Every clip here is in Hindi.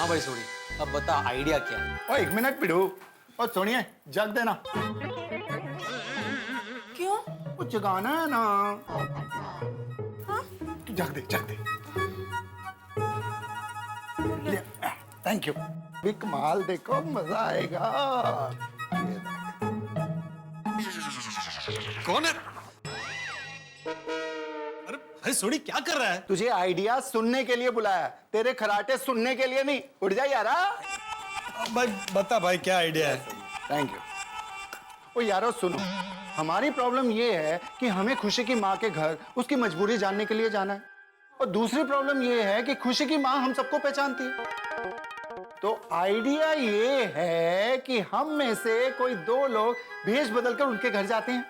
भाई सोनी, अब बता आइडिया क्या है? ओ 1 मिनट पिड़ू। और सोनिए जग देना। क्यों? वो जगाना है ना। तू जग दे जग दे। Thank you. भी कमाल देखो, मजा आएगा। कौन है? अरे सोनी क्या कर रहा है? तुझे आइडिया सुनने के लिए बुलाया, तेरे खराटे सुनने के लिए नहीं। उठ जा यारा। भाई बता भाई क्या आइडिया है? Thank you. ओ यारो सुनो, हमारी प्रॉब्लम ये है कि हमें खुशी की माँ के घर उसकी मजबूरी जानने के लिए जाना है, और दूसरी प्रॉब्लम ये है कि खुशी की माँ हम सबको पहचानती है। तो आइडिया ये है कि हम में से कोई 2 लोग भेष बदलकर उनके घर जाते हैं।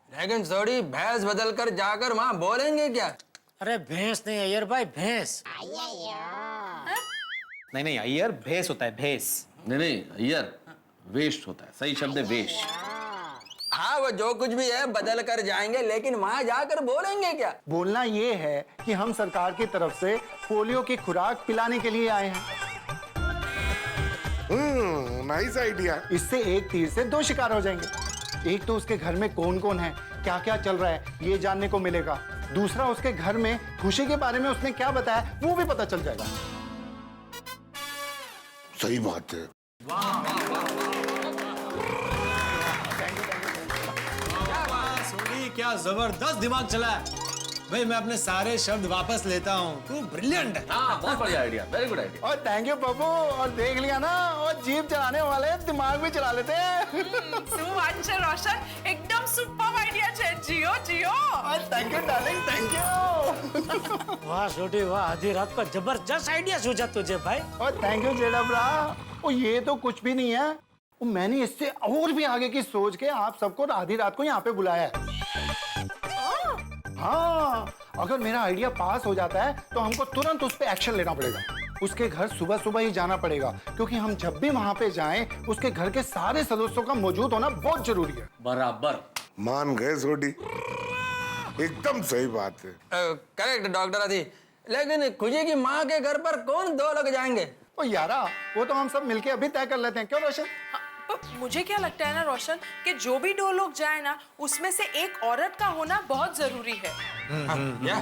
लेकिन थोड़ी भैंस बदल कर जाकर वहां बोलेंगे क्या? अरे भैंस नहीं अय्यर भाई, भैंस। नहीं अय्यर भैंस होता है, भैंस। नहीं अय्यर वेस्ट होता है, सही शब्द है वेस्ट। हाँ वो जो कुछ भी है बदल कर जाएंगे, लेकिन वहां जाकर बोलेंगे क्या? बोलना ये है कि हम सरकार की तरफ से पोलियो की खुराक पिलाने के लिए आए हैं। Nice idea. इससे एक तीर से 2 शिकार हो जाएंगे। एक तो उसके घर में कौन कौन है, क्या क्या चल रहा है, ये जानने को मिलेगा। दूसरा उसके घर में खुशी के बारे में उसने क्या बताया वो भी पता चल जाएगा। सही बात है। सोनी क्या जबरदस्त दिमाग चला है भाई। मैं अपने सारे शब्द वापस लेता हूँ, तू ब्रिलियंट है। हाँ बहुत बढ़िया आइडिया, वेरी गुड आइडिया। और थैंक यू बाबू। और देख लिया ना, और जीप चलाने वाले दिमाग भी चला लेते हैं। रोशन एकदम सुपर आइडिया है। जियो जियो। Thank you darling, thank you. वाह छोटी वाह, आधी रात का जबरदस्त आइडिया सूझा तुझे भाई। और थैंक यू जेडब्रा। और ये तो कुछ भी नहीं है, वो मैंने इससे और भी आगे की सोच के आप सबको आधी रात को यहाँ पे बुलाया है। हाँ, अगर मेरा आइडिया पास हो जाता है तो हमको तुरंत उस पे एक्शन लेना पड़ेगा। उसके घर सुबह सुबह ही जाना पड़ेगा, क्योंकि हम जब भी वहां पे जाएं उसके घर के सारे सदस्यों का मौजूद होना बहुत जरूरी है। बराबर मान गए सोडी, एकदम सही बात है। करेक्ट डॉक्टर आदि। लेकिन खुशी की माँ के घर पर कौन 2 लोग जाएंगे? ओ यारा, वो तो हम सब मिलके अभी तय कर लेते हैं, क्यों रोशन? मुझे क्या लगता है ना रोशन, कि जो भी 2 लोग जाए ना, उसमें से एक औरत का होना बहुत जरूरी है। क्या?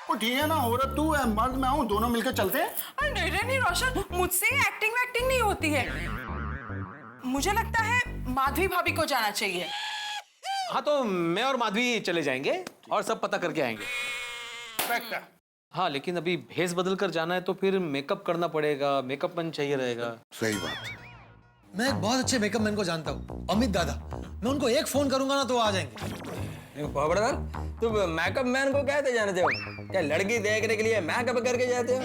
वो ठीक है ना, औरत तू है, मर्द मैं हूँ, दोनों मिलकर चलते हैं। अरे नहीं रोशन, मुझसे एक्टिंग वैक्टिंग नहीं होती है। मुझे लगता है माधवी भाभी को जाना चाहिए। हाँ तो मैं और माधवी चले जाएंगे और सब पता करके आएंगे। हाँ लेकिन अभी भेस बदल कर जाना है तो फिर मेकअप करना पड़ेगा, मेकअप मैन चाहिए रहेगा। सही बात है। मैं एक बहुत अच्छे मेकअप मैन को जानता हूँ, अमित दादा। मैं उनको एक फोन करूंगा ना तो वो आ जाएंगे। खबरदार, तुम मेकअप मैन को कहते जानते हो क्या? लड़की देखने के लिए मेकअप करके जाते हो?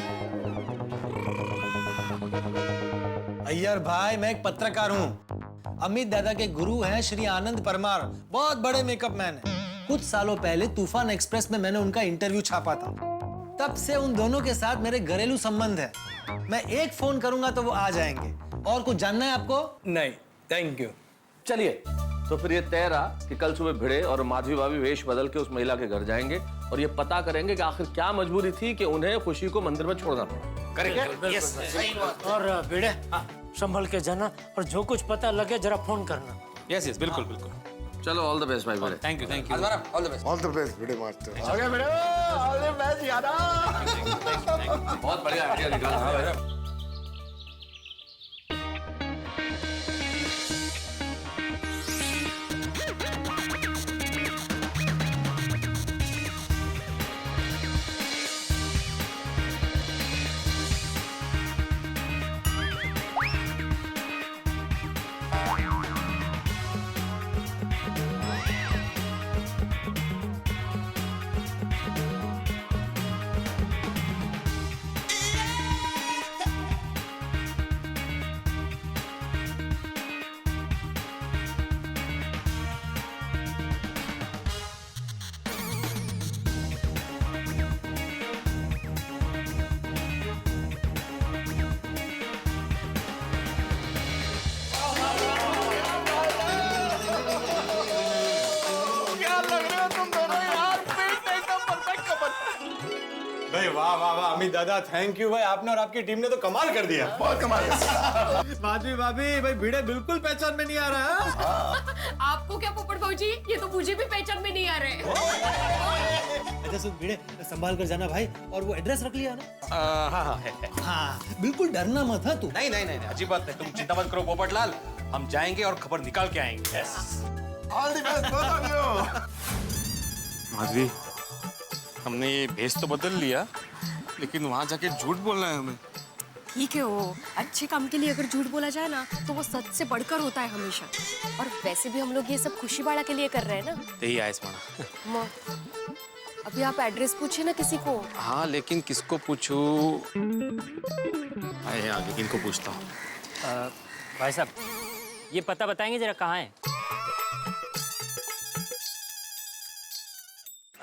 अय्यर भाई मैं एक पत्रकार हूँ। अमित दादा के गुरु हैं श्री आनंद परमार, बहुत बड़े मेकअप मैन हैं। कुछ सालों पहले तूफान एक्सप्रेस में मैंने उनका इंटरव्यू छापा था। तब से उन दोनों के साथ मेरे घरेलू संबंध है। मैं एक फोन करूंगा तो वो आ जाएंगे। और कुछ जानना है आपको? नहीं थैंक यू। चलिए, तो फिर ये तय रहा कि कल सुबह भिड़े और माधवी भाभी वेश बदल के उस महिला के घर जाएंगे और ये पता करेंगे कि आखिर क्या मजबूरी थी कि उन्हें खुशी को मंदिर में छोड़ना पड़ा। करेक्ट। और भिड़े संभल के जाना, और जो कुछ पता लगे जरा फोन करना। यस बिल्कुल बिल्कुल। चलो ऑल द बेस्ट भाई भिड़े। Thank you all the best. All the best भिड़े मास्टर। ओके बेटा, ऑल द बेस्ट यारा। बहुत बढ़िया आइडिया निकाला। हाँ भाई। भाई वाह वाह वाह अमित दादा, थैंक यू भाई, आपने और आपकी टीम ने तो कमाल कर दिया। बहुत कमाल है। माधवी भाभी, भाई भिड़े बिल्कुल पहचान में नहीं आ रहा है। आपको क्या पोपट भाजी, ये तो मुझे भी पहचान में नहीं आ रहे। अच्छा सुन भिड़े, संभाल कर जाना भाई, और वो एड्रेस रख लिया ना? हाँ हाँ है। हाँ बिल्कुल डरना मत है तू। नहीं नहीं नहीं अजीब बात नहीं, तुम चिंता मत करो पोपटलाल, हम जाएंगे और खबर निकाल के आएंगे। Yes. All the best both of you. Madhavi, हमने ये भेस तो बदल लिया, लेकिन वहां जाके झूठ बोलना है हमें। ठीक है, वो अच्छे काम के लिए अगर झूठ बोला जाए ना तो वो सच से बढ़कर होता है हमेशा। और वैसे भी हम लोग ये सब खुशी बाड़ा के लिए कर रहे हैं ना। यही आए स्मरणा। अभी आप एड्रेस पूछिए ना किसी को। हाँ लेकिन किसको पूछूं? आए आगे किनको पूछता हूँ? भाई साहब, ये पता बताएंगे जरा कहाँ है?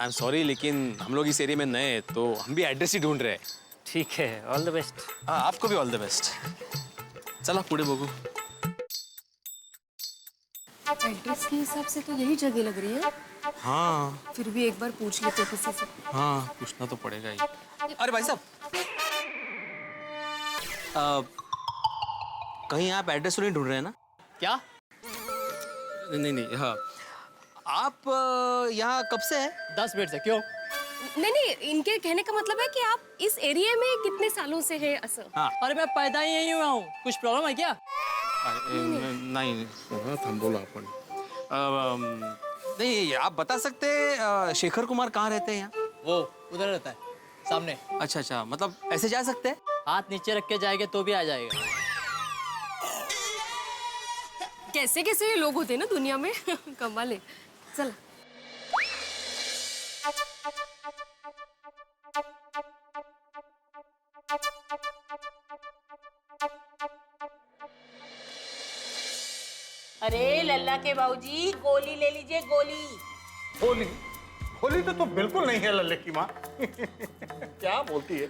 आई एम सॉरी, लेकिन हम लोग इस एरिया में नए हैं, तो हम भी एड्रेस ही ढूंढ रहे हैं। ठीक है, ऑल द बेस्ट। हाँ आपको भी ऑल द बेस्ट। चला पुढे बघू। एड्रेस के हिसाब से तो यही जगह लग रही है। हाँ फिर भी एक बार पूछ लेते किसी से। हाँ पूछना तो पड़ेगा ही। अरे भाई साहब, कहीं आप एड्रेस तो नहीं ढूंढ रहे हैं ना? क्या? नहीं नहीं, हाँ आप यहाँ कब से हैं? 10 मिनट से। क्यों? नहीं नहीं, इनके कहने का मतलब है कि आप इस एरिया में कितने सालों से हैं असल? हाँ। अरे मैं पैदा ही यहीं हुआ हूँ, कुछ प्रॉब्लम है क्या? नहीं थांबवलं आपण। नहीं आप बता सकते हैं शेखर कुमार कहाँ रहते हैं यहाँ? वो उधर रहता है, सामने। अच्छा अच्छा, मतलब ऐसे जा सकते हैं? हाथ नीचे रख के जाएंगे तो भी आ जाएगा। कैसे कैसे लोग होते हैं ना दुनिया में। कमाल है। चल। अरे लल्ला के बाबूजी, गोली ले लीजिए, गोली। होली होली तो बिल्कुल नहीं है लल्ले की माँ। क्या बोलती है?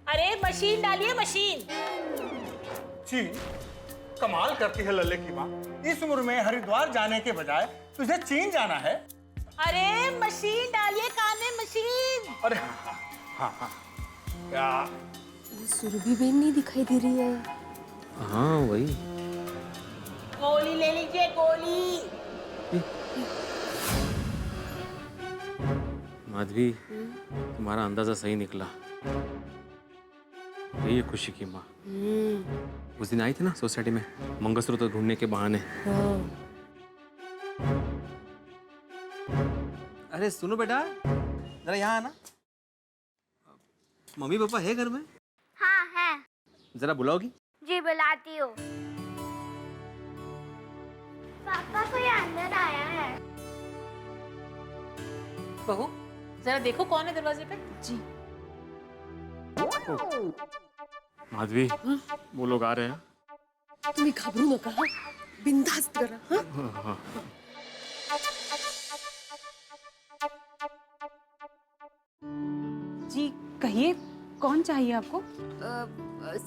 अरे मशीन डालिए, मशीन। जी, कमाल करती है लल्ले की माँ। इस उम्र में हरिद्वार जाने के बजाय तुझे चीन जाना है। अरे मशीन डालिए, कान में मशीन। अरे हाँ हाँ क्या? सुरभि बेन नहीं दिखाई दे रही है। हाँ वही। गोली ले लीजिए, गोली। माधवी, तुम्हारा अंदाजा सही निकला। यही है खुशी की माँ। उस दिन आई थी ना सोसाइटी में मंगलसूत्र ढूंढने के बहाने। अरे सुनो बेटा, जरा यहाँ आना। मम्मी पापा है घर में? हाँ है। जरा बुलाओगी? जी बुलाती हूँ। पापा कोई अंदर आया है। बहू जरा देखो कौन है दरवाजे पे। जी। माधवी, वो लोग आ रहे हैं। तुम्हें घबरू न कहा, बिंदास करा। हाँ? जी कहिए, कौन चाहिए आपको?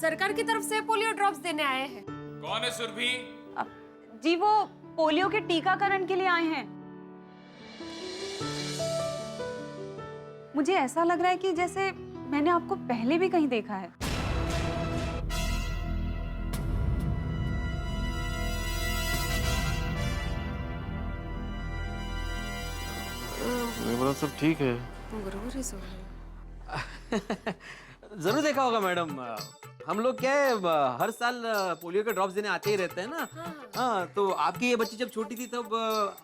सरकार की तरफ से पोलियो ड्रॉप्स देने आए हैं। कौन है सुरभि? जी वो पोलियो के टीकाकरण के लिए आए हैं। मुझे ऐसा लग रहा है कि जैसे मैंने आपको पहले भी कहीं देखा है। मैं बोला सब ठीक है। बरोबर है सब। जरूर देखा होगा मैडम। हम लोग क्या है हर साल पोलियो के ड्रॉप्स देने आते ही रहते हैं ना। हाँ तो आपकी ये बच्ची जब छोटी थी तब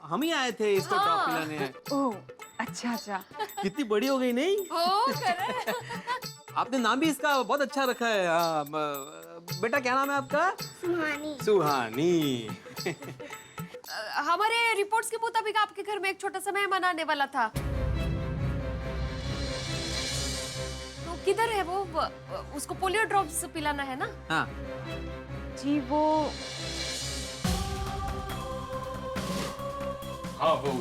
हम ही आए थे इसको ड्रॉप पिलाने। ओह अच्छा अच्छा। कितनी बड़ी हो गई नहीं? आपने नाम भी इसका बहुत अच्छा रखा है। बेटा क्या नाम है आपका? सुहानी। सुहानी। हमारे रिपोर्ट्स के मुताबिक आपके घर में एक छोटा सा मेहमान आने वाला था। तो किधर है वो? उसको पोलियो ड्रॉप्स पिलाना है ना? हाँ जी वो हाँ वो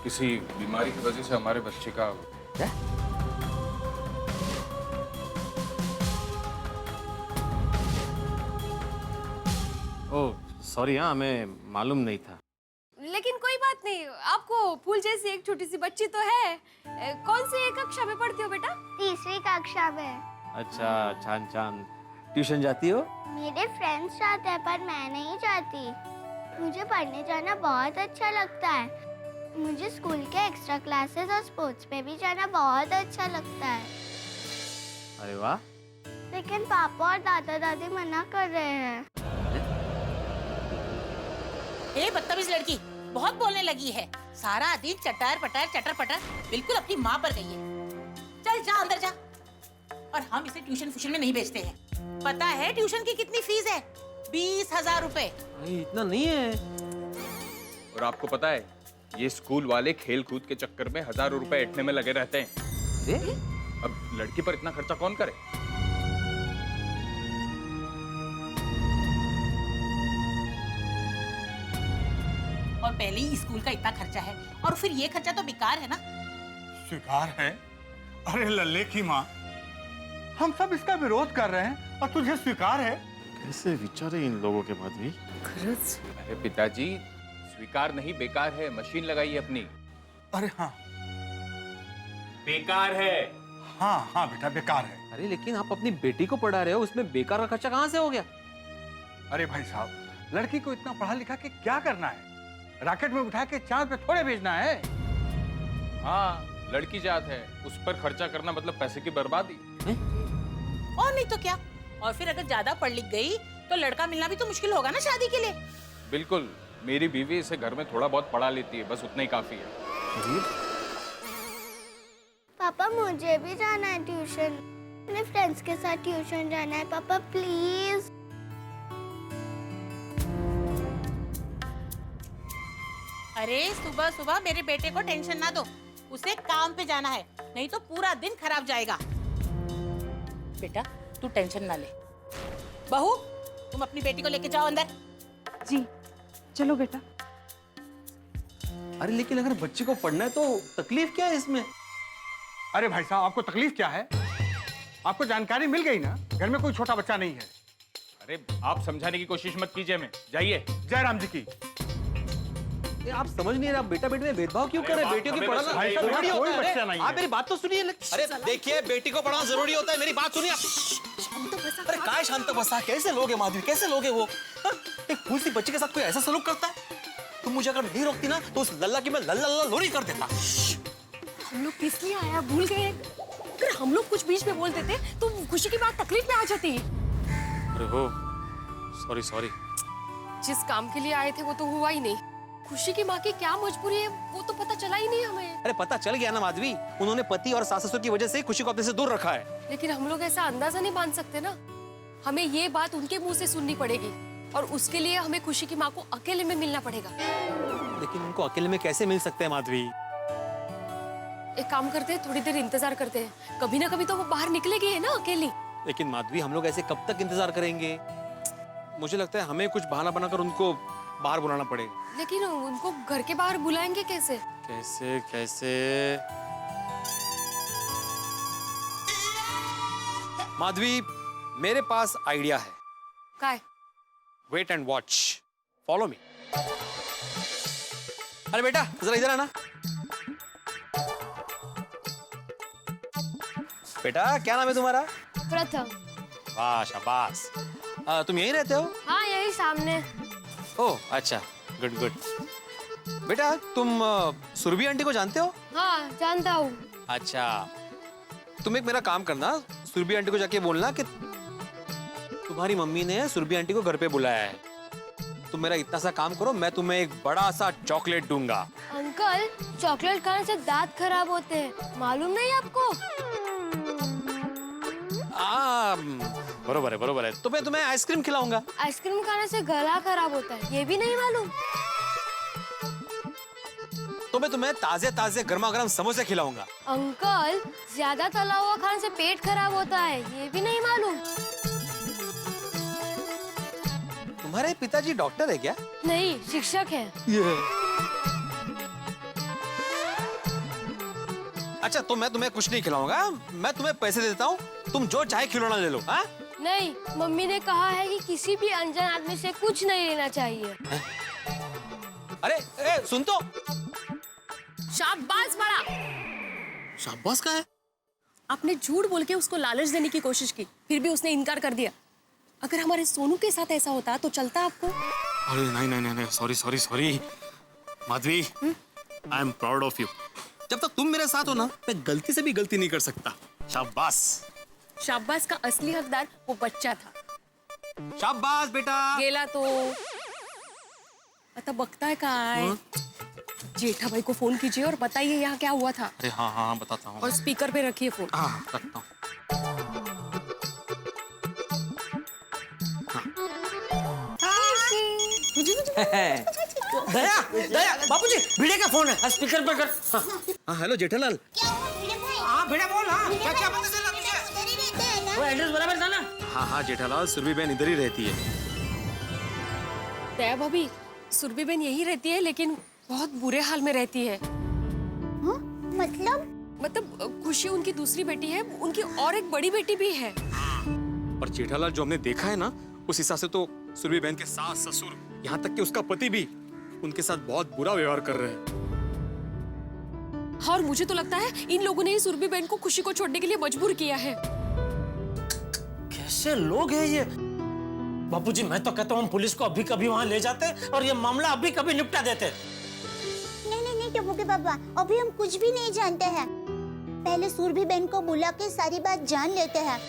किसी बीमारी की वजह से हमारे बच्चे का ओह सॉरी, हाँ हमें मालूम नहीं था। लेकिन कोई बात नहीं, आपको फूल जैसी एक छोटी सी बच्ची तो है। कौन सी कक्षा में पढ़ती हो बेटा? तीसरी कक्षा में। अच्छा, छान छान। ट्यूशन जाती हो? मेरे फ्रेंड्स जाते हैं पर मैं नहीं जाती। मुझे पढ़ने जाना बहुत अच्छा लगता है। मुझे स्कूल के एक्स्ट्रा क्लासेस और स्पोर्ट्स में भी जाना बहुत अच्छा लगता है। अरे वाह। लेकिन पापा और दादा दादी मना कर रहे हैं। ए बदतमीज लड़की, बहुत बोलने लगी है। सारा दिन चटर पटर बिल्कुल अपनी माँ पर गई है। चल जा अंदर जा। और हम इसे ट्यूशन फूशन में नहीं भेजते हैं। पता है ट्यूशन की कितनी फीस है? 20,000 रुपए। इतना नहीं है। और आपको पता है ये स्कूल वाले खेल कूद के चक्कर में हजारों रुपए ऐंठने में लगे रहते हैं। अब लड़की पर इतना खर्चा कौन करे? और पहले ही स्कूल का इतना खर्चा है और फिर ये खर्चा तो बेकार है ना। स्वीकार है? अरे लल्ले की माँ, हम सब इसका विरोध कर रहे हैं और तुझे स्वीकार है? कैसे विचारे इन लोगों के माधवी। अरे पिताजी, स्वीकार नहीं बेकार है। मशीन लगाई है अपनी। अरे हाँ बेकार है। हाँ बेटा बेकार है। अरे लेकिन आप अपनी बेटी को पढ़ा रहे हो, उसमें बेकार का खर्चा कहाँ से हो गया? अरे भाई साहब, लड़की को इतना पढ़ा लिखा के क्या करना है? रॉकेट में उठा के चांद पे थोड़े भेजना है। हाँ, लड़की जात है, उस पर खर्चा करना मतलब पैसे की बर्बादी। और नहीं तो क्या। और फिर अगर ज्यादा पढ़ लिख गई तो लड़का मिलना भी तो मुश्किल होगा ना शादी के लिए। बिल्कुल, मेरी बीवी इसे घर में थोड़ा बहुत पढ़ा लेती है, बस उतना ही काफी है। पापा मुझे भी जाना है ट्यूशन। अपने फ्रेंड्स के साथ ट्यूशन जाना है पापा, प्लीज। अरे सुबह सुबह मेरे बेटे को टेंशन ना दो। उसे काम पे जाना है, नहीं तो पूरा दिन खराब जाएगा। बेटा तू टेंशन ना ले। बहू, तुम अपनी बेटी को लेके जाओ अंदर। जी चलो बेटा। अरे लेकिन अगर बच्चे को पढ़ना है तो तकलीफ क्या है इसमें? अरे भाई साहब, आपको तकलीफ क्या है? आपको जानकारी मिल गई ना, घर में कोई छोटा बच्चा नहीं है। अरे आप समझाने की कोशिश मत कीजिए हमें, जाइए। जय राम जी की। आप समझ नहीं रहे, आप बेटा बेटी में भेदभाव क्यों कर रहे हैं? बेटियों की पढ़ाना भाई साहब, जरूरी कोई होता है। बच्चा नहीं आप है। मेरी बात तो सुनिए। अरे देखिए, बेटी को पढ़ाना जरूरी होता है, मेरी बात सुनिए आप। अरे काय शांत बसा, कैसे लोगे माधवी, कैसे लोगे वो? एक फूल सी बच्ची के साथ कोई ऐसा सलूक करता है? तुम मुझे अगर नहीं रोकती ना तो उस लल्ला की मैं लल्ला लोरी कर देता। हम लोग किस लिए आया भूल गए? अगर हम लोग कुछ बीच में बोल देते तो खुशी की बात तकलीफ में आ जाती। अरे हो, सॉरी। जिस काम के लिए आए थे वो तो हुआ ही नहीं। खुशी की माँ की क्या मजबूरी है वो तो पता चला ही नहीं हमें। अरे पता चल गया ना माधवी, उन्होंने पति और सास ससुर की वजह से खुशी को अपने से दूर रखा है। लेकिन हम लोग ऐसा अंदाजा नहीं बांध सकते ना। हमें ये बात उनके मुंह से सुननी पड़ेगी और उसके लिए हमें खुशी की माँ को अकेले में मिलना पड़ेगा। लेकिन उनको अकेले में कैसे मिल सकते हैं माधवी? एक काम करते हैं, थोड़ी देर इंतजार करते हैं। कभी ना कभी तो वो बाहर निकलेगी है ना अकेली। लेकिन माधवी, हम लोग ऐसे कब तक इंतजार करेंगे? मुझे लगता है हमें कुछ बहाना बनाकर उनको बाहर बुलाना पड़ेगा। लेकिन उनको घर के बाहर बुलाएंगे कैसे? कैसे? माधवी, मेरे पास आइडिया है। काय? Wait and watch, follow me. अरे बेटा जरा इधर आना। बेटा क्या नाम है तुम्हारा? प्रथम। वाह शाबाश। तुम यहीं रहते हो? हाँ यही सामने। ओह अच्छा, गुड। बेटा तुम सुरभि आंटी को जानते हो? हाँ जानता हूँ। अच्छा, तुम एक मेरा काम करना, सुरभि आंटी को जाके बोलना कि तुम्हारी मम्मी ने सुरभि आंटी को घर पे बुलाया है। तुम मेरा इतना सा काम करो, मैं तुम्हें एक बड़ा सा चॉकलेट दूंगा। अंकल, चॉकलेट खाने से दांत खराब होते हैं, मालूम नहीं आपको? बरोबर है। तो मैं तुम्हें आइसक्रीम खिलाऊंगा। आइसक्रीम खाने से गला खराब होता है, ये भी नहीं मालूम? तो मैं तुम्हें ताजे गर्मा गर्म समोसे खिलाऊंगा। अंकल, ज्यादा तला हुआ खाने से पेट खराब होता है, ये भी नहीं मालूम? तुम्हारे पिताजी डॉक्टर है क्या? नहीं, शिक्षक है। अच्छा, तो मैं तुम्हें कुछ नहीं खिलाऊंगा, मैं तुम्हें पैसे देता हूँ, तुम जो चाहे खिलौना ले लो। हाँ? नहीं, मम्मी ने कहा है कि किसी भी अनजान आदमी से कुछ नहीं लेना चाहिए। अरे ए, सुन तो। शाबाश बड़ा। शाबाश का है? आपने झूठ बोल के उसको लालच देने की कोशिश की, फिर भी उसने इनकार कर दिया। अगर हमारे सोनू के साथ ऐसा होता तो चलता आपको? अरे नहीं, sorry Madhavi, I am proud of you. जब तक तुम मेरे साथ हो ना, मैं गलती से भी गलती नहीं कर सकता। शाबाश। शाबाश का असली हकदार वो बच्चा था। शाबाश बेटा। गेला तो आता बघताय काय? जेठा भाई को फोन कीजिए और बताइए यहाँ क्या हुआ था। अरे हाँ बताता हूँ। और स्पीकर पे रखिए फोन। हाँ रखता हूँ। दया बापूजी, भिड़े का फोन है, स्पीकर पे कर। हाँ हेलो जेठालाल। हाँ भिड़े बोल। हाँ क्या पता चला तुझे? वो एड्रेस बराबर था ना? हाँ जेठालाल, सुरभि बहन इधर ही रहती है। दया भाभी, सुरभि बहन यही रहती है लेकिन बहुत बुरे हाल में रहती है। मतलब खुशी उनकी दूसरी बेटी है, उनकी और एक बड़ी बेटी भी है। और जेठालाल, जो हमने देखा है ना, उस हिसाब से तो सुरभि बहन के सास ससुर, यहाँ तक कि उसका पति भी उनके साथ बहुत बुरा व्यवहार कर रहे हैं। हाँ, और मुझे तो लगता है इन लोगों ने ही सुरभि बहन को खुशी को छोड़ने के लिए मजबूर किया है। कैसे लोग हैं ये? बापूजी, मैं तो कहता हूँ हम पुलिस को अभी कभी वहाँ ले जाते और ये मामला अभी कभी निपटा देते। नहीं टप्पू के पापा, अभी हम कुछ भी नहीं जानते हैं। पहले सुरभि बहन को बुला के सारी बात जान लेते हैं,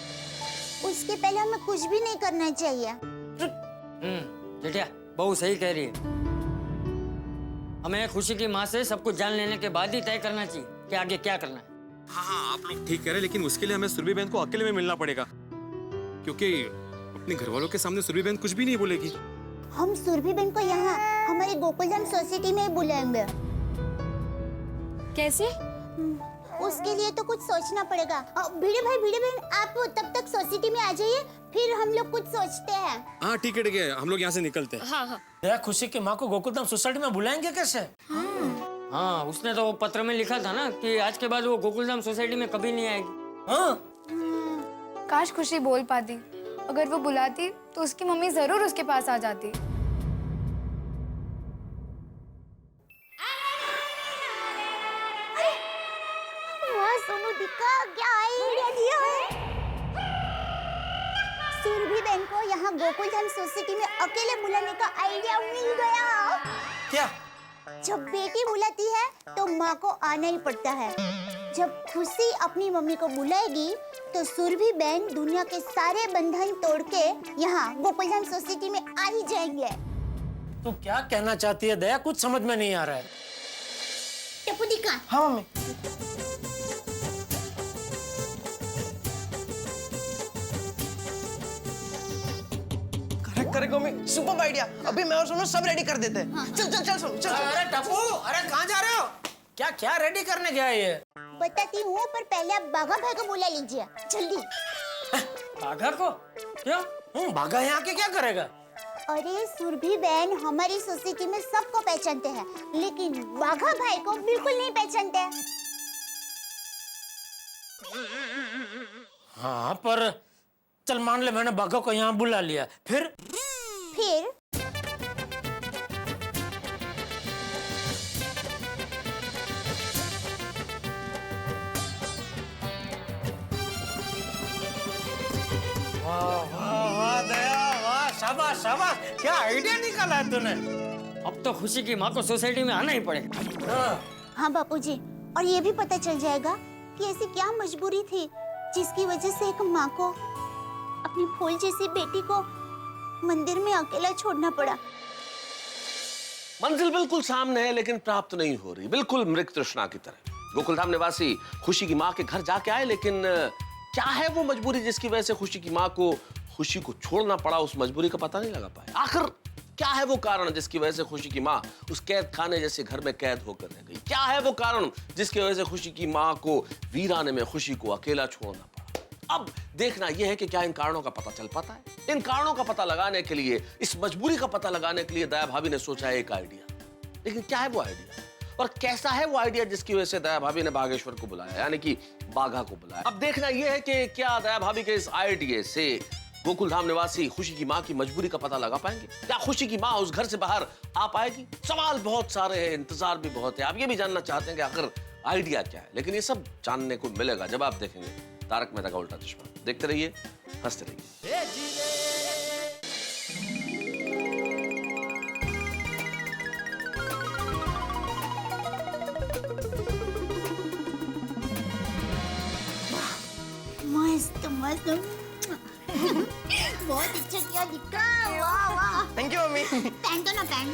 उसके पहले हमें कुछ भी नहीं करना चाहिए। जेठिया बहू सही कह रही है। हमें खुशी की माँ से सब कुछ जान लेने के बाद ही तय करना चाहिए कि आगे क्या करना है। हाँ आप लोग ठीक कह रहे हैं, लेकिन उसके लिए हमें सुरभि बहन को अकेले में मिलना पड़ेगा, क्योंकि अपने घर वालों के सामने सुरभि बहन कुछ भी नहीं बोलेगी। हम सुरभि बहन को यहाँ हमारे गोकुलधाम सोसाइटी में ही बुलाएंगे। कैसे? उसके लिए तो कुछ सोचना पड़ेगा। भिड़े बहन, आप तब तक सोसाइटी में आ जाइए, फिर हम लोग कुछ सोचते हैं। हाँ ठीक है, हम लोग यहाँ से निकलते हैं। हाँ। दया, खुशी की माँ को गोकुलधाम सोसाइटी में बुलाएंगे कैसे? हाँ, उसने तो पत्र में लिखा था ना कि आज के बाद वो गोकुलधाम सोसाइटी में कभी नहीं आएगी। हाँ। काश खुशी बोल पाती। अगर वो बुलाती तो उसकी मम्मी जरूर उसके पास आ जाती। सोनू दिखा, क्या आइडिया दिया है। सुरभि बहन को यहाँ गोकुलधाम सोसाइटी में अकेले बुलाने का आइडिया मिल गया। क्या? जब बेटी बुलाती है तो माँ को आना ही पड़ता है। जब खुशी अपनी मम्मी को बुलाएगी तो सुरभि बहन दुनिया के सारे बंधन तोड़ के यहाँ गोकुलधाम सोसाइटी में आ ही जाएंगे। तो क्या कहना चाहती है दया? कुछ समझ में नहीं आ रहा है। टप्पू दिखा। हाँ mummy. Correct mummy, super idea. अभी मैं और सोनू सब रेडी कर देते हैं। चल सोनू चल। अरे टप्पू, अरे कहाँ जा रहे हो? क्या रेडी करने गया ये? बताती हूँ, पर पहले आप बाघा भाई को बुला लीजिए जल्दी। बाघा को? क्यों? बाघा यहाँ के क्या करेगा? अरे सुरभि बहन हमारी सोसाइटी में सबको पहचानते हैं, लेकिन बाघा भाई को बिल्कुल नहीं पहचानते। हाँ, पर चल मान ले मैंने बाघा को यहाँ बुला लिया, फिर वाह दया, वाह, शाबाश, क्या आइडिया निकाला है तूने। अब तो खुशी की माँ को सोसाइटी में आना ही पड़ेगा। हाँ बापूजी, और ये भी पता चल जाएगा कि ऐसी क्या मजबूरी थी जिसकी वजह से एक माँ को अपनी फूल जैसी बेटी को मंदिर में अकेला छोड़ना पड़ा। मंजिल बिल्कुल सामने है, लेकिन प्राप्त नहीं हो रही, बिल्कुल मृग तृष्णा की तरह। गोकुलधाम निवासी खुशी की माँ के घर जाके आए, लेकिन क्या है वो मजबूरी जिसकी वजह से खुशी की माँ को खुशी को छोड़ना पड़ा? उस मजबूरी का पता नहीं लगा पाए। आखिर क्या है वो कारण जिसकी वजह से खुशी की माँ उस कैद खाने जैसे घर में कैद होकर रह गई? क्या है वो कारण जिसकी वजह से खुशी की माँ को वीराने में खुशी को अकेला छोड़ना पड़ा? अब देखना यह है कि क्या इन कारणों का पता चल पाता है। इन कारणों का पता लगाने के लिए, इस मजबूरी का पता लगाने के लिए दया भाभी ने सोचा एक आइडिया। लेकिन क्या है वो आइडिया और कैसा है वो आइडिया जिसकी वजह से दया भाभी ने बागेश्वर को बुलाया, यानी कि बाघा को बुलाया? अब देखना यह है कि क्या दया भाभी के इस आइडिया से गोकुलधाम निवासी खुशी की माँ की मजबूरी का पता लगा पाएंगे? क्या खुशी की माँ उस घर से बाहर आ पाएगी? सवाल बहुत सारे हैं, इंतजार भी बहुत है। आप ये भी जानना चाहते हैं कि आखिर आइडिया क्या है, लेकिन ये सब जानने को मिलेगा जब आप देखेंगे तारक मेहता का उल्टा चश्मा। देखते रहिए, हंसते रहिए। मस्त मस्त बहुत अच्छा किया दिक्का, वाह वाह। Thank you mummy. पहन दो ना, पहन।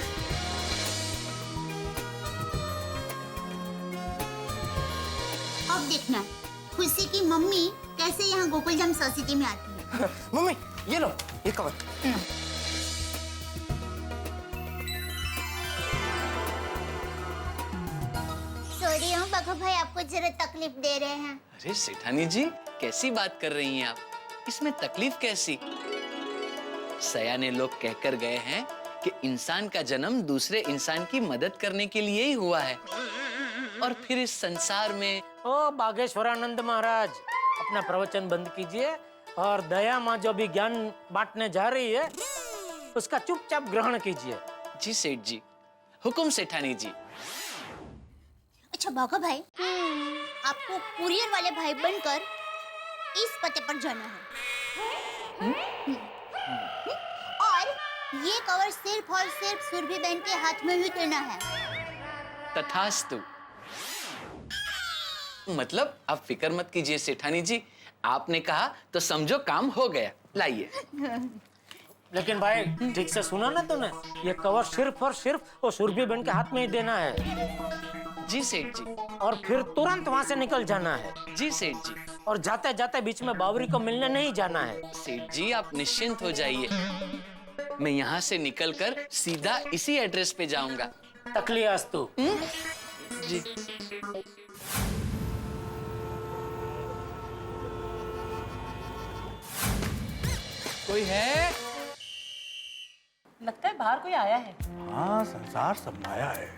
अब देखना खुशी की मम्मी कैसे यहाँ गोकुलधाम सोसाइटी में आती है। मम्मी ये लो, ये कवर। सॉरी हम बखा भाई आपको जरा तकलीफ दे रहे हैं। अरे सेठानी जी, कैसी बात कर रही हैं आप? इसमें तकलीफ कैसी? सयाने लोग कहकर गए हैं कि इंसान का जन्म दूसरे इंसान की मदद करने के लिए ही हुआ है, और फिर इस संसार में। ओ बागेश्वरानंद महाराज, अपना प्रवचन बंद कीजिए और दया माँ जो भी ज्ञान बांटने जा रही है उसका चुपचाप ग्रहण कीजिए। जी सेठ जी, हुकुम सेठानी जी। अच्छा बाघा भाई, आपको कुरियर वाले भाई बनकर इस पते पर जाना है। और ये कवर सिर्फ और सिर्फ सुरभि बहन के हाथ में ही देना है। तथास्तु। मतलब आप फिक्र मत कीजिए सेठानी जी, आपने कहा तो समझो काम हो गया। लाइए। लेकिन भाई ठीक से सुना ना तूने, ये कवर सिर्फ और सिर्फ वो सुरभि बहन के हाथ में ही देना है। जी सेठ जी। और फिर तुरंत वहाँ से निकल जाना है। जी सेठ जी। और जाते जाते बीच में बावरी को मिलने नहीं जाना है। सेठ जी आप निश्चिंत हो जाइए, मैं यहाँ से निकलकर सीधा इसी एड्रेस पे जाऊंगा। तकलियास्तु। जी। कोई है? लगता है बाहर कोई आया है। हाँ, संसार संभाया है।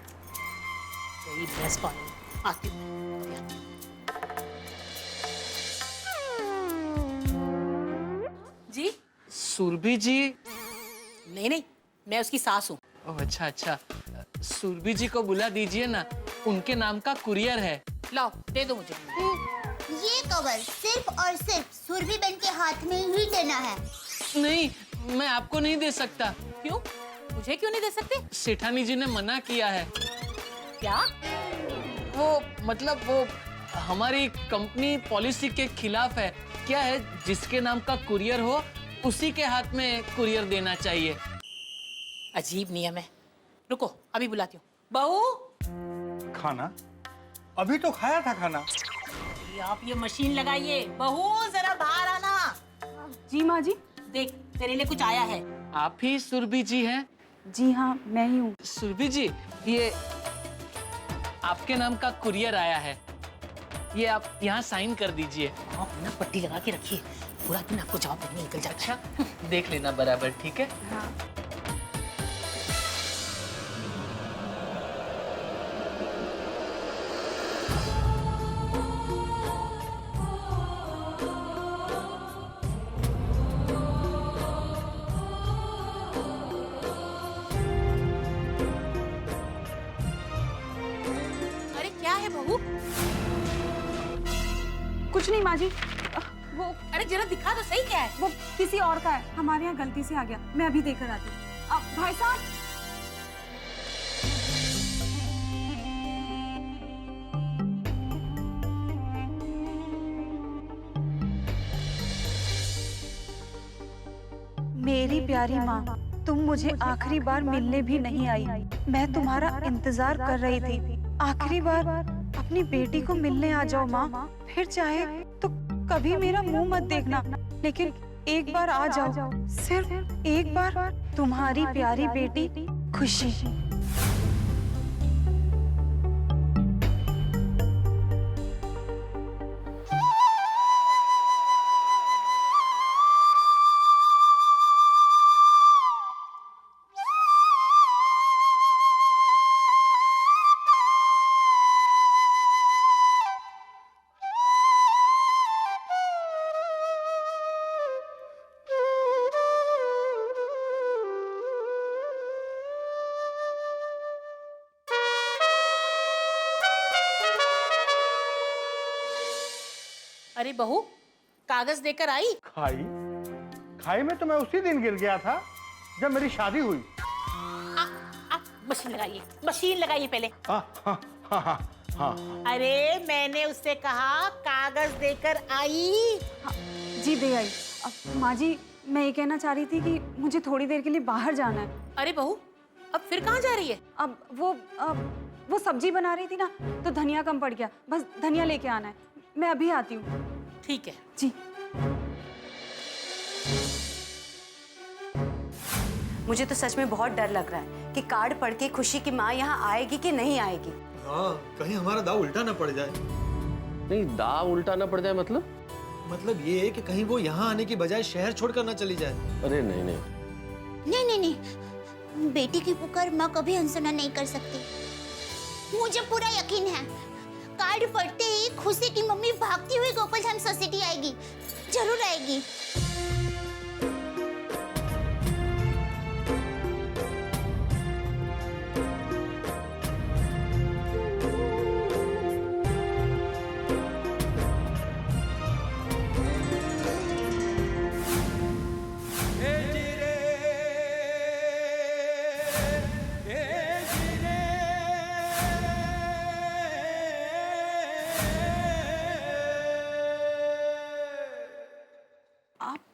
कोई भैंस पानी आती हूँ। जी? सुरभि जी? नहीं नहीं, मैं उसकी सास हूँ। ओह अच्छा अच्छा, सुरभि जी को बुला दीजिए ना, उनके नाम का कुरियर है। लाओ दे दो मुझे। ये कवर सिर्फ और सिर्फ सुरभि बहन के हाथ में ही देना है। नहीं, मैं आपको नहीं दे सकता। क्यों? मुझे क्यों नहीं दे सकते? सेठानी जी ने मना किया है। क्या? वो मतलब वो हमारी कंपनी पॉलिसी के खिलाफ है। क्या है, जिसके नाम का कुरियर हो उसी के हाथ में कुरियर देना चाहिए। अजीब नियम है। रुको अभी बुलाती हूँ। बहू, खाना अभी तो खाया था खाना। आप ये मशीन लगाइए। बहू जरा बाहर आना। जी माँ जी। देख तेरे लिए कुछ आया है। आप ही सुरभि जी हैं? जी हाँ मैं ही हूँ। सुरभि जी, ये आपके नाम का कुरियर आया है, ये आप यहाँ साइन कर दीजिए। आप ना पट्टी लगा के रखिए, पूरा दिन आपको जवाब देने निकल जाता है। अच्छा, देख लेना बराबर, ठीक है? हाँ। अरे क्या है बहू? कुछ नहीं माँ जी, वो अरे जरा दिखा तो सही क्या है। वो किसी और का है, हमारे यहाँ गलती से आ गया। मैं अभी देकर आती हूँ। भाई साहब, मेरी प्यारी माँ, तुम मुझे आखिरी बार मिलने भी नहीं आई। मैं तुम्हारा इंतजार कर रही थी। आखिरी बार अपनी बेटी को मिलने आ जाओ माँ, फिर चाहे तो कभी मेरा मुंह मत देखना, लेकिन एक बार आ जाओ, सिर्फ एक बार। तुम्हारी प्यारी बेटी खुशी। अरे बहू, कागज देकर आई? खाई खाई में तो मैं उसी दिन गिर गया था जब मेरी शादी हुई। मशीन लगाइए पहले। हाँ। अरे मैंने उससे कहा कागज देकर आई। जी दे आई। माँ जी, मैं ये कहना चाह रही थी कि मुझे थोड़ी देर के लिए बाहर जाना है। अरे बहू, अब फिर कहाँ जा रही है? अब वो सब्जी बना रही थी ना, तो धनिया कम पड़ गया, बस धनिया लेके आना है। मैं अभी आती हूँ। ठीक है जी। मुझे तो सच में बहुत डर लग रहा है कि कार्ड पढ़ के खुशी की माँ यहाँ आएगी कि नहीं आएगी। हाँ, कहीं हमारा दाव उल्टा ना पड़ जाए। नहीं, दाव उल्टा ना पड़ जाए मतलब ये है कि कहीं वो यहाँ आने की बजाय शहर छोड़कर ना चली जाए। अरे नहीं। नहीं, बेटी की पुकार माँ कभी अनसुना नहीं कर सकती। मुझे पूरा यकीन है, कार्ड पढ़ते ही खुशी की मम्मी भागती हुई गोकुलधाम सोसाइटी आएगी, जरूर आएगी।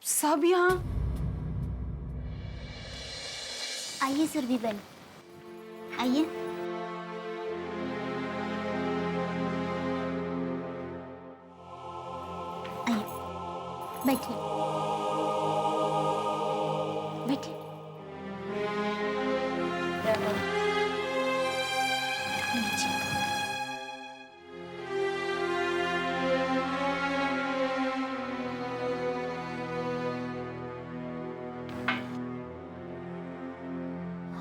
सब यहाँ? आइए सुरभि बहन, आइए। आइए, बैठिए। बैठिए।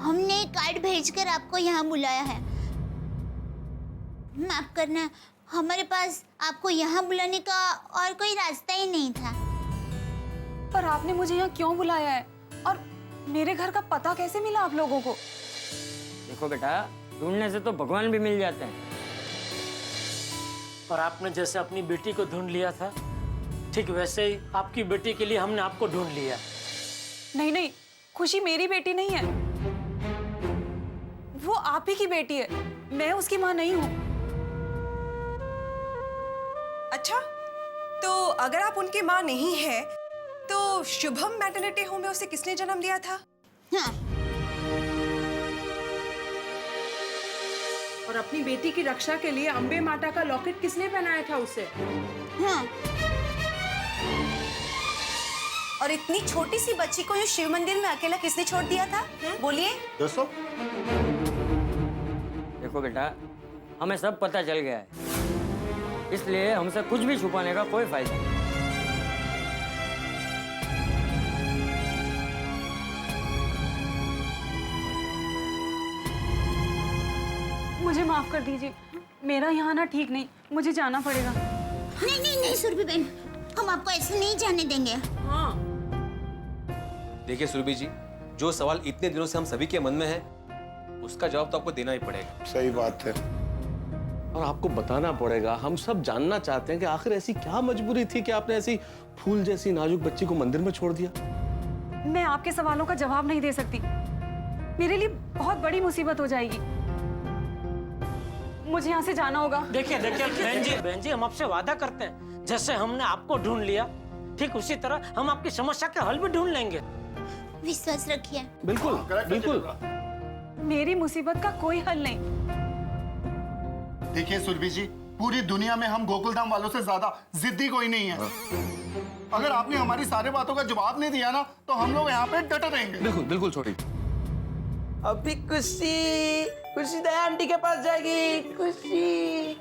हमने कार्ड भेजकर आपको यहाँ बुलाया है। माफ करना, हमारे पास आपको यहाँ बुलाने का और कोई रास्ता ही नहीं था। पर आपने मुझे यहाँ क्यों बुलाया है? और मेरे घर का पता कैसे मिला आप लोगों को? देखो बेटा, ढूंढने से तो भगवान भी मिल जाते हैं। और आपने जैसे अपनी बेटी को ढूंढ लिया था, ठीक वैसे ही आपकी बेटी के लिए हमने आपको ढूंढ लिया। नहीं, खुशी मेरी बेटी नहीं है, वो आप ही की बेटी है। मैं उसकी माँ नहीं हूँ। अच्छा, तो अगर आप उनकी माँ नहीं है, तो शुभम मैटरनिटी होम में उसे किसने जन्म दिया था? हाँ। और अपनी बेटी की रक्षा के लिए अम्बे माता का लॉकेट किसने पहनाया था उसे? हाँ। और इतनी छोटी सी बच्ची को ये शिव मंदिर में अकेला किसने छोड़ दिया था? बोलिए। दोस्तों, देखो बेटा, हमें सब पता चल गया है, इसलिए हमसे कुछ भी छुपाने का कोई फायदा नहीं। मुझे माफ कर दीजिए, मेरा यहाँ आना ठीक नहीं, मुझे जाना पड़ेगा। नहीं सुरभि बहन, हम आपको ऐसे नहीं जाने देंगे। हाँ। देखिए सुरभि जी, जो सवाल इतने दिनों से हम सभी के मन में है, उसका जवाब तो आपको देना ही पड़ेगा। सही बात है। और आपको बताना पड़ेगा। हम सब जानना चाहते हैं कि आखिर ऐसी क्या मजबूरी थी कि आपने ऐसी फूल जैसी नाजुक बच्ची को मंदिर में छोड़ दिया। मैं आपके सवालों का जवाब नहीं दे सकती, मेरे लिए बहुत बड़ी मुसीबत हो जाएगी। मुझे यहाँ से जाना होगा। देखिए बहन जी, हम आपसे वादा करते हैं, जैसे हमने आपको ढूंढ लिया, ठीक उसी तरह हम आपकी समस्या का हल भी ढूंढ लेंगे। विश्वास रखिए। बिल्कुल। मेरी मुसीबत का कोई हल नहीं। देखिए सुरभि जी, पूरी दुनिया में हम गोकुलधाम वालों से ज्यादा जिद्दी कोई नहीं है। अगर आपने हमारी सारी बातों का जवाब नहीं दिया ना, तो हम लोग यहाँ पे डटे रहेंगे। बिल्कुल छोटी। अभी खुशी दया आंटी के पास जाएगी। खुशी,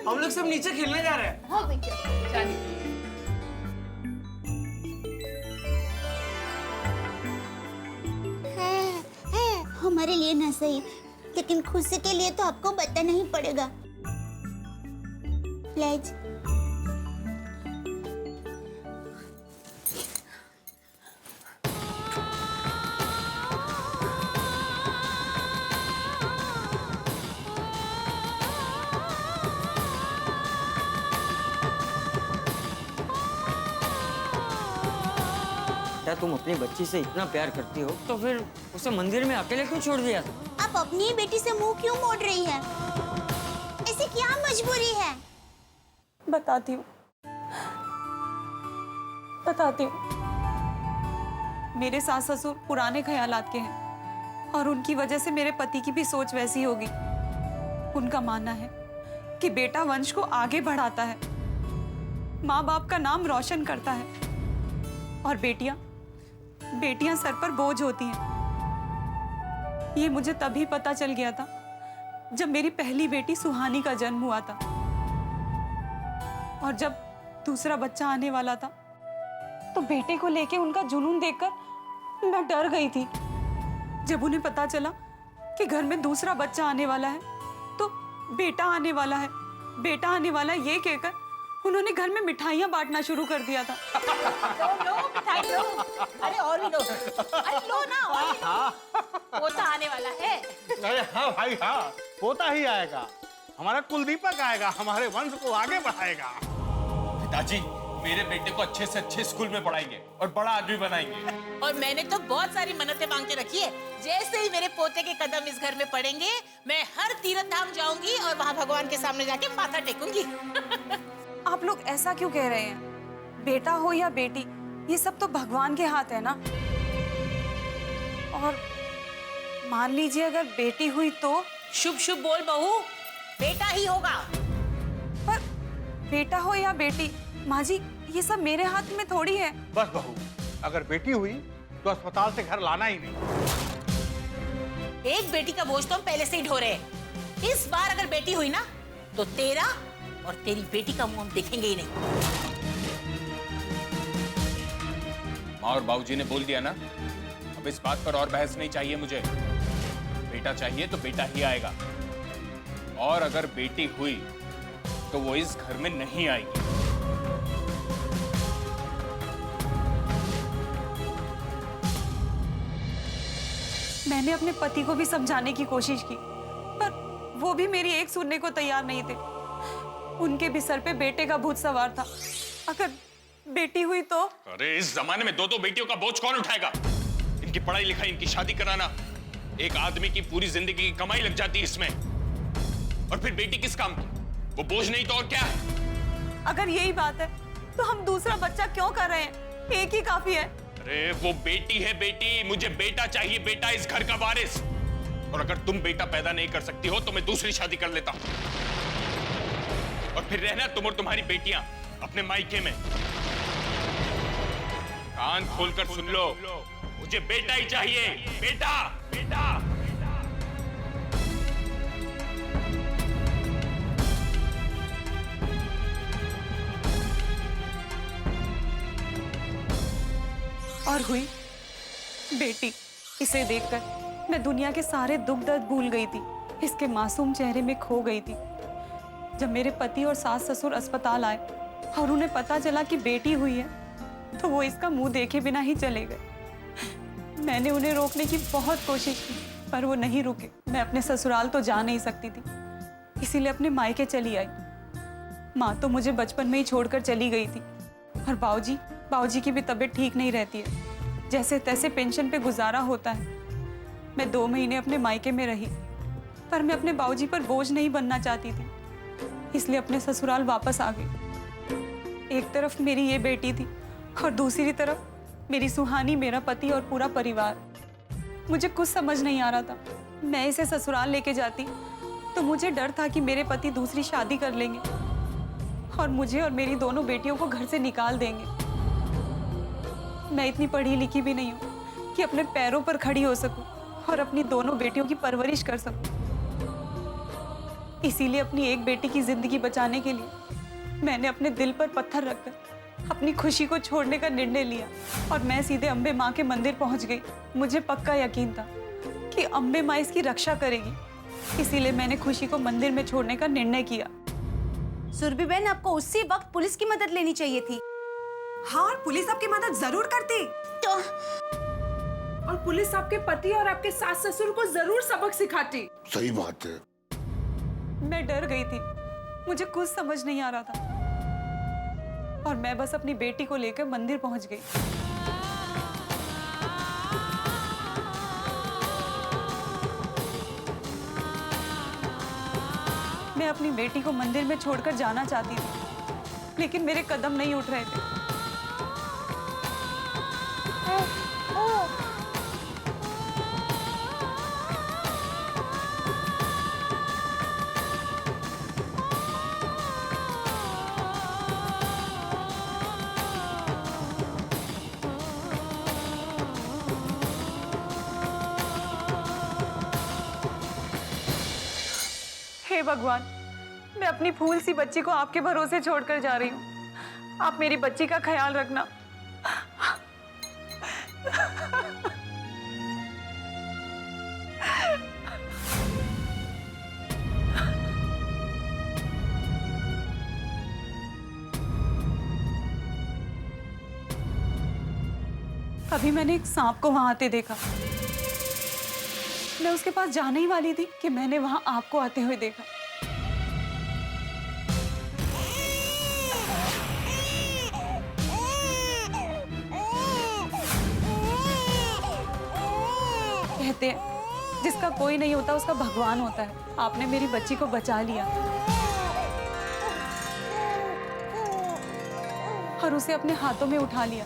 हम लोग सब नीचे खेलने जा रहे हैं। हाँ बेटा। हमारे लिए ना सही, लेकिन खुशी के लिए तो आपको बताना ही पड़ेगा। प्लीज। बेटा तुम अपनी बच्ची से इतना प्यार करती हो तो फिर उसे मंदिर में अकेले क्यों छोड़ दिया था? आप अपनी ही बेटी से मुंह क्यों मोड़ रही हैं? ऐसी क्या मजबूरी है? बताती हूँ। मेरे सास ससुर पुराने ख्यालात के हैं और उनकी वजह से मेरे पति की भी सोच वैसी होगी। उनका मानना है कि बेटा वंश को आगे बढ़ाता है, माँ बाप का नाम रोशन करता है और बेटियां सर पर बोझ होती हैं। ये मुझे तभी पता चल गया था जब मेरी पहली बेटी सुहानी का जन्म हुआ था और जब दूसरा बच्चा आने वाला था तो बेटे को लेके उनका जुनून देखकर मैं डर गई थी। जब उन्हें पता चला कि घर में दूसरा बच्चा आने वाला है तो बेटा आने वाला है ये कहकर उन्होंने घर में मिठाइयाँ बांटना शुरू कर दिया था। लो मिठाई लो, अरे और भी लो, अरे लो ना और भी लो। पोता आने वाला है। अरे हाँ भाई हाँ, पोता ही आएगा, हमारा कुलदीपक आएगा, हमारे वंश को आगे बढ़ाएगा। पिताजी मेरे बेटे को अच्छे से अच्छे स्कूल में पढ़ाएंगे और बड़ा आदमी बनाएंगे। और मैंने तो बहुत सारी मन्नतें मांग के रखी है। जैसे ही मेरे पोते के कदम इस घर में पड़ेंगे मैं हर तीर्थ धाम जाऊंगी और वहाँ भगवान के सामने जाके माथा टेकूंगी। आप लोग ऐसा क्यों कह रहे हैं? बेटा हो या बेटी, ये सब तो भगवान के हाथ है ना। और मान लीजिए अगर बेटी हुई तो? शुभ शुभ बोल बहू, बेटा ही होगा। पर बेटा हो या बेटी, माँ जी ये सब मेरे हाथ में थोड़ी है। बस बहू, अगर बेटी हुई तो अस्पताल से घर लाना ही नहीं। एक बेटी का बोझ तो हम पहले से ही ढो रहे हैं। इस बार अगर बेटी हुई ना तो तेरा और तेरी बेटी का मुंह हम देखेंगे ही नहीं। माँ और बाबूजी ने बोल दिया ना, अब इस बात पर और बहस नहीं चाहिए मुझे। बेटा चाहिए तो बेटा ही आएगा और अगर बेटी हुई तो वो इस घर में नहीं आएगी। मैंने अपने पति को भी समझाने की कोशिश की पर वो भी मेरी एक सुनने को तैयार नहीं थे। उनके भी सर पे बेटे का भूत सवार था। अगर बेटी हुई तो? अरे इस जमाने में दो बेटियों का बोझ कौन उठाएगा? इनकी पढ़ाई लिखाई, इनकी शादी कराना, एक आदमी की पूरी जिंदगी की कमाई लग जाती है इसमें। और फिर बेटी किस काम की? वो बोझ नहीं तो और क्या है? अगर यही बात है तो हम दूसरा बच्चा क्यों कर रहे हैं? एक ही काफी है। अरे वो बेटी है बेटी, मुझे बेटा चाहिए, बेटा इस घर का वारिस। और अगर तुम बेटा पैदा नहीं कर सकती हो तो मैं दूसरी शादी कर लेता हूं और फिर रहना तुम और तुम्हारी बेटियां अपने मायके में। कान खोलकर सुन लो, मुझे बेटा ही चाहिए, बेटा बेटा। और हुई बेटी। इसे देखकर मैं दुनिया के सारे दुख दर्द भूल गई थी, इसके मासूम चेहरे में खो गई थी। जब मेरे पति और सास ससुर अस्पताल आए और उन्हें पता चला कि बेटी हुई है तो वो इसका मुंह देखे बिना ही चले गए। मैंने उन्हें रोकने की बहुत कोशिश की पर वो नहीं रुके। मैं अपने ससुराल तो जा नहीं सकती थी, इसीलिए अपने मायके चली आई। माँ तो मुझे बचपन में ही छोड़कर चली गई थी और बाबूजी की भी तबीयत ठीक नहीं रहती है। जैसे तैसे पेंशन पे गुजारा होता है। मैं 2 महीने अपने मायके में रही पर मैं अपने बाबूजी पर बोझ नहीं बनना चाहती थी, इसलिए अपने ससुराल वापस आ गई। एक तरफ मेरी ये बेटी थी और दूसरी तरफ मेरी सुहानी, मेरा पति और पूरा परिवार। मुझे कुछ समझ नहीं आ रहा था। मैं इसे ससुराल लेके जाती तो मुझे डर था कि मेरे पति दूसरी शादी कर लेंगे और मुझे और मेरी दोनों बेटियों को घर से निकाल देंगे। मैं इतनी पढ़ी लिखी भी नहीं हूँ कि अपने पैरों पर खड़ी हो सकूं और अपनी दोनों बेटियों की परवरिश कर सकूं। इसीलिए अपनी एक बेटी की जिंदगी बचाने के लिए मैंने अपने दिल पर पत्थर रखकर अपनी खुशी को छोड़ने का निर्णय लिया और मैं सीधे अम्बे माँ के मंदिर पहुँच गई। मुझे पक्का यकीन था कि अम्बे माँ इसकी रक्षा करेगी, इसीलिए मैंने खुशी को मंदिर में छोड़ने का निर्णय किया। सुरभि बहन, आपको उसी वक्त पुलिस की मदद लेनी चाहिए थी। हाँ, और पुलिस आपकी मदद जरूर करती। तो और पुलिस आपके पति और आपके सास ससुर को जरूर सबक सिखाती। सही बात है। मैं डर गई थी, मुझे कुछ समझ नहीं आ रहा था और मैं बस अपनी बेटी को लेकर मंदिर पहुंच गई। मैं अपनी बेटी को मंदिर में छोड़कर जाना चाहती थी, लेकिन मेरे कदम नहीं उठ रहे थे। हे भगवान, मैं अपनी फूल सी बच्ची को आपके भरोसे छोड़कर जा रही हूँ। आप मेरी बच्ची का ख्याल रखना। अभी मैंने एक सांप को वहां आते देखा। मैं उसके पास जाने ही वाली थी कि मैंने वहां आपको आते हुए देखा। कहते हैं जिसका कोई नहीं होता उसका भगवान होता है। आपने मेरी बच्ची को बचा लिया और उसे अपने हाथों में उठा लिया।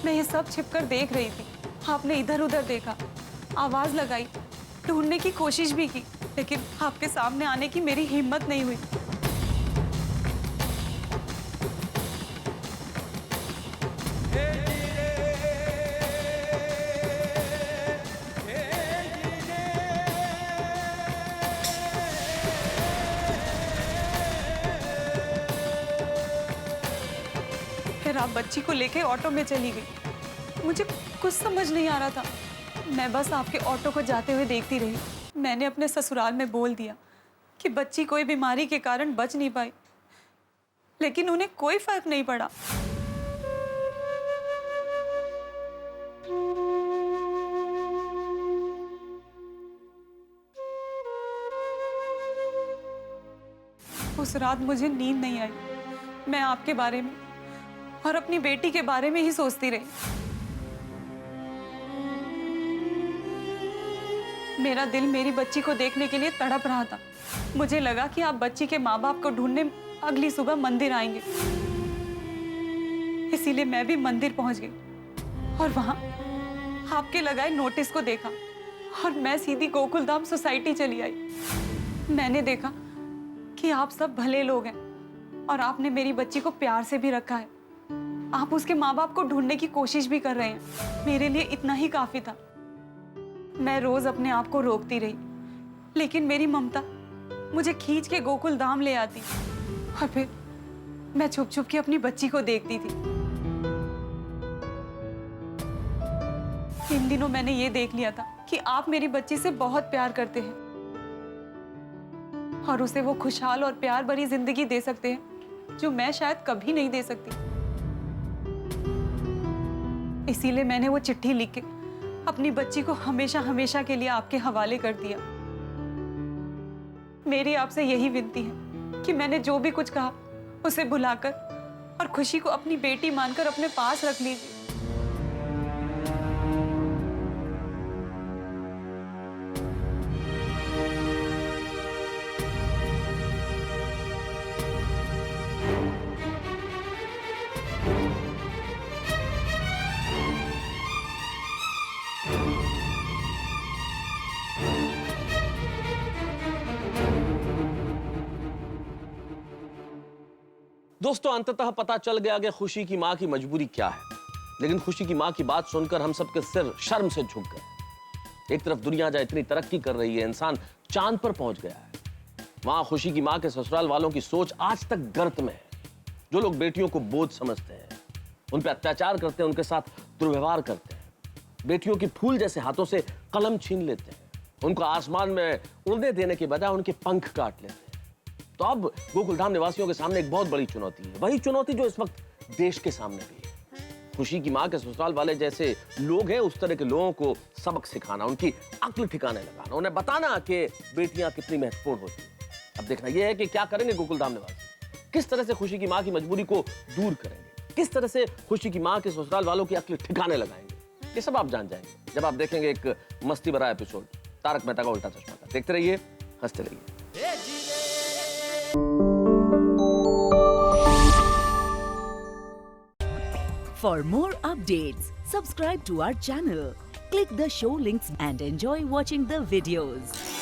मैं ये सब छिपकर देख रही थी। आपने इधर उधर देखा, आवाज लगाई, ढूंढने की कोशिश भी की, लेकिन आपके सामने आने की मेरी हिम्मत नहीं हुई। फिर आप बच्ची को लेके ऑटो में चली गई। मुझे कुछ समझ नहीं आ रहा था। मैं बस आपके ऑटो को जाते हुए देखती रही। मैंने अपने ससुराल में बोल दिया कि बच्ची कोई बीमारी के कारण बच नहीं पाई, लेकिन उन्हें कोई फर्क नहीं पड़ा। उस रात मुझे नींद नहीं आई। मैं आपके बारे में और अपनी बेटी के बारे में ही सोचती रही। मेरा दिल मेरी बच्ची को देखने के लिए तड़प रहा था। मुझे लगा कि आप बच्ची के माँ बाप को ढूंढने अगली सुबह मंदिर आएंगे, इसीलिए मैं भी मंदिर पहुंच गई और वहां आपके लगाए नोटिस को देखा और मैं सीधी गोकुलधाम सोसाइटी चली आई। मैंने देखा कि आप सब भले लोग हैं और आपने मेरी बच्ची को प्यार से भी रखा है। आप उसके माँ बाप को ढूंढने की कोशिश भी कर रहे हैं। मेरे लिए इतना ही काफी था। मैं रोज अपने आप को रोकती रही, लेकिन मेरी ममता मुझे खींच के गोकुलधाम ले आती और फिर मैं छुप छुप के अपनी बच्ची को देखती थी। इन दिनों मैंने ये देख लिया था कि आप मेरी बच्ची से बहुत प्यार करते हैं और उसे वो खुशहाल और प्यार भरी जिंदगी दे सकते हैं जो मैं शायद कभी नहीं दे सकती। इसीलिए मैंने वो चिट्ठी लिख के अपनी बच्ची को हमेशा हमेशा के लिए आपके हवाले कर दिया। मेरी आपसे यही विनती है कि मैंने जो भी कुछ कहा उसे भुलाकर और खुशी को अपनी बेटी मानकर अपने पास रख लीजिए। दोस्तों, अंततः पता चल गया कि खुशी की मां की मजबूरी क्या है। लेकिन खुशी की मां की बात सुनकर हम सबके सिर शर्म से झुक गए। एक तरफ दुनिया जहां इतनी तरक्की कर रही है, इंसान चांद पर पहुंच गया है, वहां खुशी की मां के ससुराल वालों की सोच आज तक गर्त में है। जो लोग बेटियों को बोझ समझते हैं, उन पर अत्याचार करते हैं, उनके साथ दुर्व्यवहार करते हैं, बेटियों की फूल जैसे हाथों से कलम छीन लेते हैं, उनको आसमान में उड़ने देने के बजाय उनके पंख काट लेते हैं। तो अब गोकुलधाम निवासियों के सामने एक बहुत बड़ी चुनौती है, वही चुनौती जो इस वक्त देश के सामने भी है। खुशी की मां के ससुराल वाले जैसे लोग हैं, उस तरह के लोगों को सबक सिखाना, उनकी अक्ल ठिकाने लगाना, उन्हें बताना कि बेटियां कितनी महत्वपूर्ण होती हैं। अब देखना यह है कि क्या करेंगे गोकुलधाम निवासी, किस तरह से खुशी की मां की मजबूरी को दूर करेंगे, किस तरह से खुशी की मां के ससुराल वालों की अक्ल ठिकाने लगाएंगे। ये सब आप जान जाएंगे जब आप देखेंगे एक मस्ती भरा एपिसोड तारक मेहता का उल्टा चश्मा का। देखते रहिए, हंसते रहिए। For more updates, subscribe to our channel, click the show links and enjoy watching the videos.